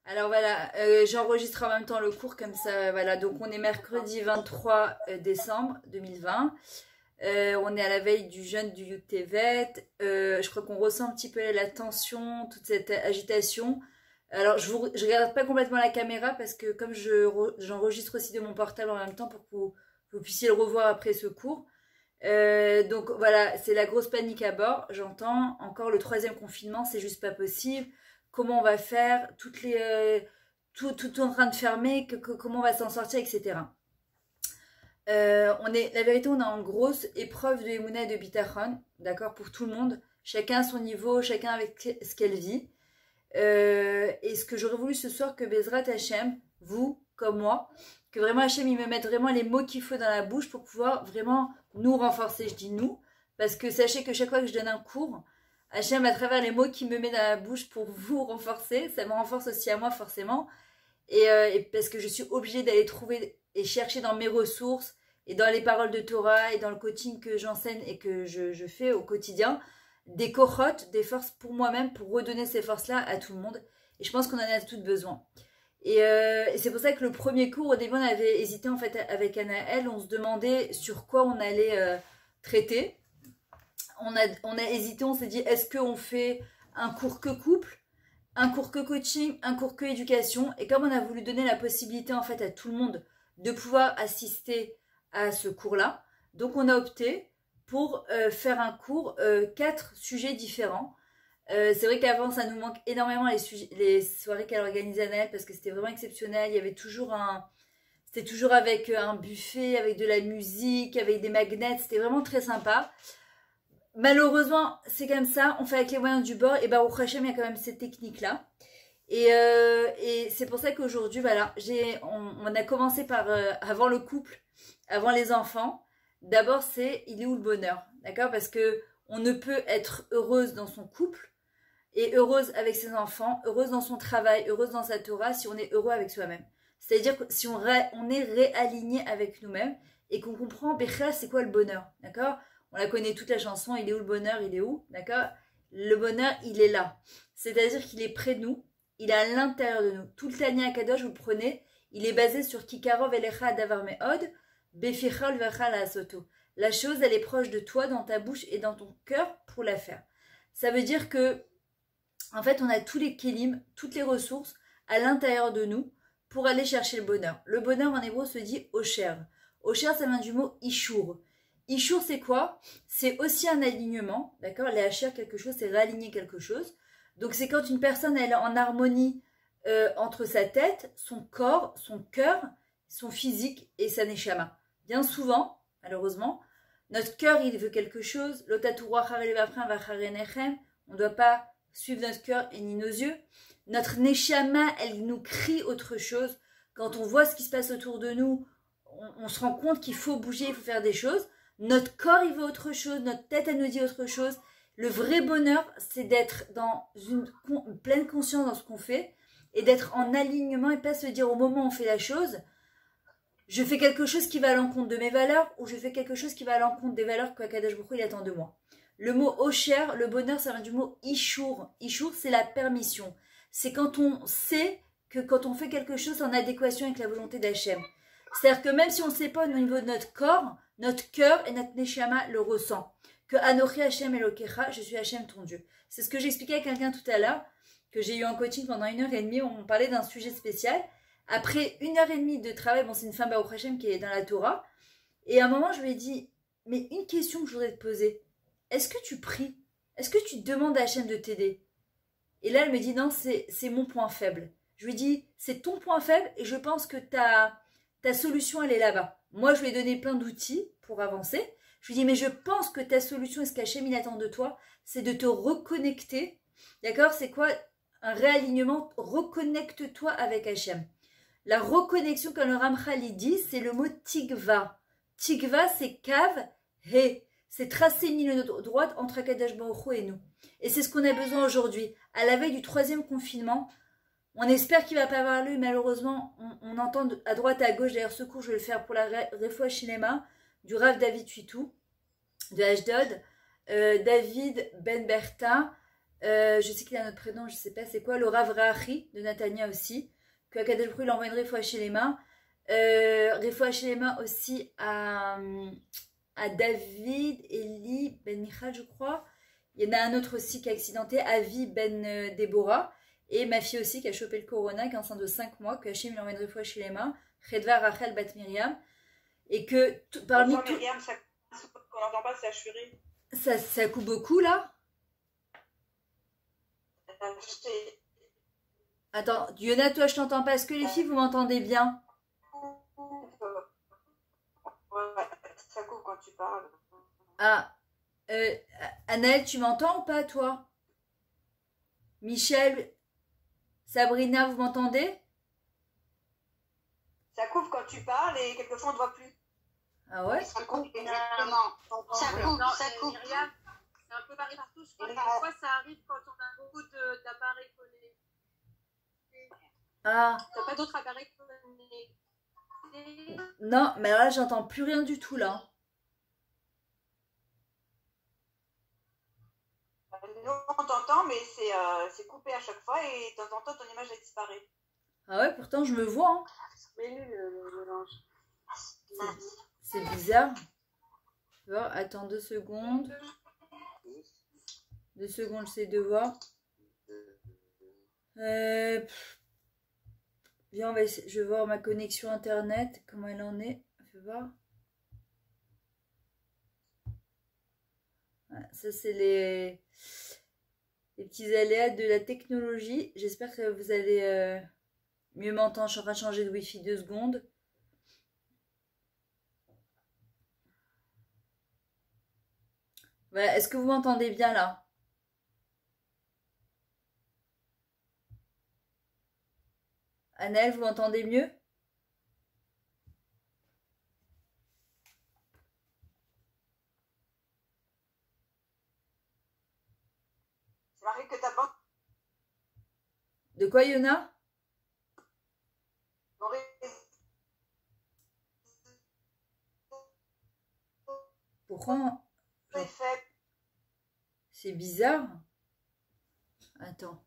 Alors voilà, j'enregistre en même temps le cours comme ça, voilà. Donc on est mercredi 23 décembre 2020. On est à la veille du jeûne du Yud Tevet. Je crois qu'on ressent un petit peu la tension, toute cette agitation. Alors je regarde pas complètement la caméra parce que comme j'enregistre aussi de mon portable en même temps pour que vous puissiez le revoir après ce cours. Donc voilà, c'est la grosse panique à bord. J'entends encore le troisième confinement, c'est juste pas possible. Comment on va faire? Tout en train de fermer. Comment on va s'en sortir, etc. La vérité, on est en grosse épreuve de Emouna et de Bitachon, d'accord, pour tout le monde. Chacun à son niveau, chacun avec ce qu'elle vit. Et ce que j'aurais voulu ce soir, que Bezrat Hachem, vous, comme moi, que vraiment Hachem, il me mette vraiment les mots qu'il faut dans la bouche pour pouvoir vraiment nous renforcer. Je dis nous, parce que sachez que chaque fois que je donne un cours, Hachem, à travers les mots qu'il me met dans la bouche pour vous renforcer, ça me renforce aussi à moi forcément. Et parce que je suis obligée d'aller trouver et chercher dans mes ressources et dans les paroles de Torah et dans le coaching que j'enseigne et que je fais au quotidien, des cochotes, des forces pour moi-même, pour redonner ces forces-là à tout le monde. Et je pense qu'on en a toutes besoin. Et c'est pour ça que le premier cours, au début, on avait hésité en fait avec Anaël, on se demandait sur quoi on allait traiter. On a hésité, on s'est dit, est-ce qu'on fait un cours que couple, un cours que coaching, un cours que éducation? Et comme on a voulu donner la possibilité en fait à tout le monde de pouvoir assister à ce cours-là, donc on a opté pour faire un cours, 4 sujets différents. C'est vrai qu'avant, ça nous manque énormément les soirées qu'elle organisait à Noël parce que c'était vraiment exceptionnel. Il y avait toujours c'était toujours avec un buffet, avec de la musique, avec des magnets. C'était vraiment très sympa. Malheureusement, c'est comme ça. On fait avec les moyens du bord. Et Baruch Hashem, il y a quand même cette technique-là. Et c'est pour ça qu'aujourd'hui, voilà, on a commencé par avant le couple, avant les enfants. D'abord, c'est il est où le bonheur, d'accord? Parce que on ne peut être heureuse dans son couple et heureuse avec ses enfants, heureuse dans son travail, heureuse dans sa Torah si on est heureux avec soi-même. C'est-à-dire que si on est réaligné avec nous-mêmes et qu'on comprend, Bechra, c'est quoi le bonheur, d'accord? On la connaît toute la chanson, il est où le bonheur, il est où, d'accord? Le bonheur, il est là. C'est-à-dire qu'il est près de nous, il est à l'intérieur de nous. Tout le Tanya Akadosh, vous le prenez, il est basé sur Kikarov Elecha Davar Meod, Befichol Vachal Asoto. La chose, elle est proche de toi, dans ta bouche et dans ton cœur pour la faire. Ça veut dire que, en fait, on a tous les kélim, toutes les ressources à l'intérieur de nous pour aller chercher le bonheur. Le bonheur en hébreu se dit Osher. Osher, ça vient du mot Ishur. Ishur, c'est quoi? C'est aussi un alignement, d'accord? Les Hachir, quelque chose, c'est réaligner quelque chose. Donc, c'est quand une personne, elle est en harmonie entre sa tête, son corps, son cœur, son physique et sa neshama. Bien souvent, malheureusement, notre cœur, il veut quelque chose. On ne doit pas suivre notre cœur et ni nos yeux. Notre neshama, elle nous crie autre chose. Quand on voit ce qui se passe autour de nous, on se rend compte qu'il faut bouger, il faut faire des choses. Notre corps, il veut autre chose. Notre tête, elle nous dit autre chose. Le vrai bonheur, c'est d'être dans une pleine conscience dans ce qu'on fait et d'être en alignement et pas se dire au moment où on fait la chose, je fais quelque chose qui va à l'encontre de mes valeurs ou je fais quelque chose qui va à l'encontre des valeurs qu'Akadosh Baruch Hu il attend de moi. Le mot osher, le bonheur, ça vient du mot ishur. Ishur, c'est la permission. C'est quand on sait que quand on fait quelque chose en adéquation avec la volonté d'Hachem. C'est-à-dire que même si on ne sait pas au niveau de notre corps, notre cœur et notre neshama le ressent. Que Anochi Hachem Elokecha, je suis Hachem ton Dieu. C'est ce que j'expliquais à quelqu'un tout à l'heure, que j'ai eu en coaching pendant 1h30, où on parlait d'un sujet spécial. Après 1h30 de travail, bon c'est une femme Baruch Hashem qui est dans la Torah, et à un moment je lui ai dit, mais une question que je voudrais te poser, est-ce que tu pries? Est-ce que tu demandes à Hachem de t'aider? Et là elle me dit, non, c'est mon point faible. Je lui ai dit, c'est ton point faible, et je pense que ta solution elle est là-bas. Moi je lui ai donné plein d'outils pour avancer. Je lui dis, mais je pense que ta solution, et ce qu'Hachem il attend de toi, c'est de te reconnecter. D'accord? C'est quoi un réalignement? Reconnecte-toi avec Hachem. La reconnexion, comme le Ramchal il dit, c'est le mot tigva. Tigva, c'est kav, he. C'est tracer une ligne droite entre Akadosh Baruch Hu et nous. Et c'est ce qu'on a besoin aujourd'hui. À la veille du 3e confinement, on espère qu'il ne va pas avoir lieu. Malheureusement, on entend à droite et à gauche. D'ailleurs, ce cours, je vais le faire pour la Refoua Shlema du Rav David Tuitou de Ashdod, David Ben Berta, Je sais qu'il a un autre prénom, je sais pas c'est quoi. Le Rav Rahachi de Natania aussi. Que Akadosh Baruch Hu, il envoie une Refoua chez les mains. Refoua chez les mains aussi à David Eli Ben Michal, je crois. Il y en a un autre aussi qui a accidenté, Avi Ben Déborah. Et ma fille aussi qui a chopé le corona, qui est enceinte de 5 mois, que Hachem lui envoie une fois chez les mains. Redva Rachel Bat Miriam. Et que parmi tout. Myriam, ça qu'on n'entend pas, c'est Ashuri. Ça coupe beaucoup là. Attends, Yona, toi je t'entends pas. Est-ce que les filles vous m'entendez bien? Ouais, ça coupe quand tu parles. Ah, Anaël, tu m'entends ou pas toi? Michel, Sabrina, vous m'entendez? Ça coupe quand tu parles et quelquefois on ne voit plus. Ah ouais? Ça coupe, exactement. Ça coupe, non, ça coupe. Myriam, c'est un peu pareil partout. Je crois que des fois, ça arrive quand on a beaucoup d'appareils connectés. Ah. T'as pas d'autres appareils connectés? Non, mais là, j'entends plus rien du tout, là. Nous, on t'entend, mais c'est coupé à chaque fois et de temps en temps, ton image a disparu. Ah ouais, pourtant, je me vois. Hein. Mais lui, le mélange. C'est bizarre. Bon, attends 2 secondes. 2 secondes, j'essaie de voir. Viens, je vais voir ma connexion internet, comment elle en est. Fais voir. Voilà, ça, c'est les petits aléas de la technologie. J'espère que vous allez mieux m'entendre. Je suis en train de changer de Wi-Fi 2 secondes. Voilà, est-ce que vous m'entendez bien là? Annelle, vous m'entendez mieux? C'est marqué que t'as pas. De quoi, Yona? Pourquoi? C'est bizarre. Attends.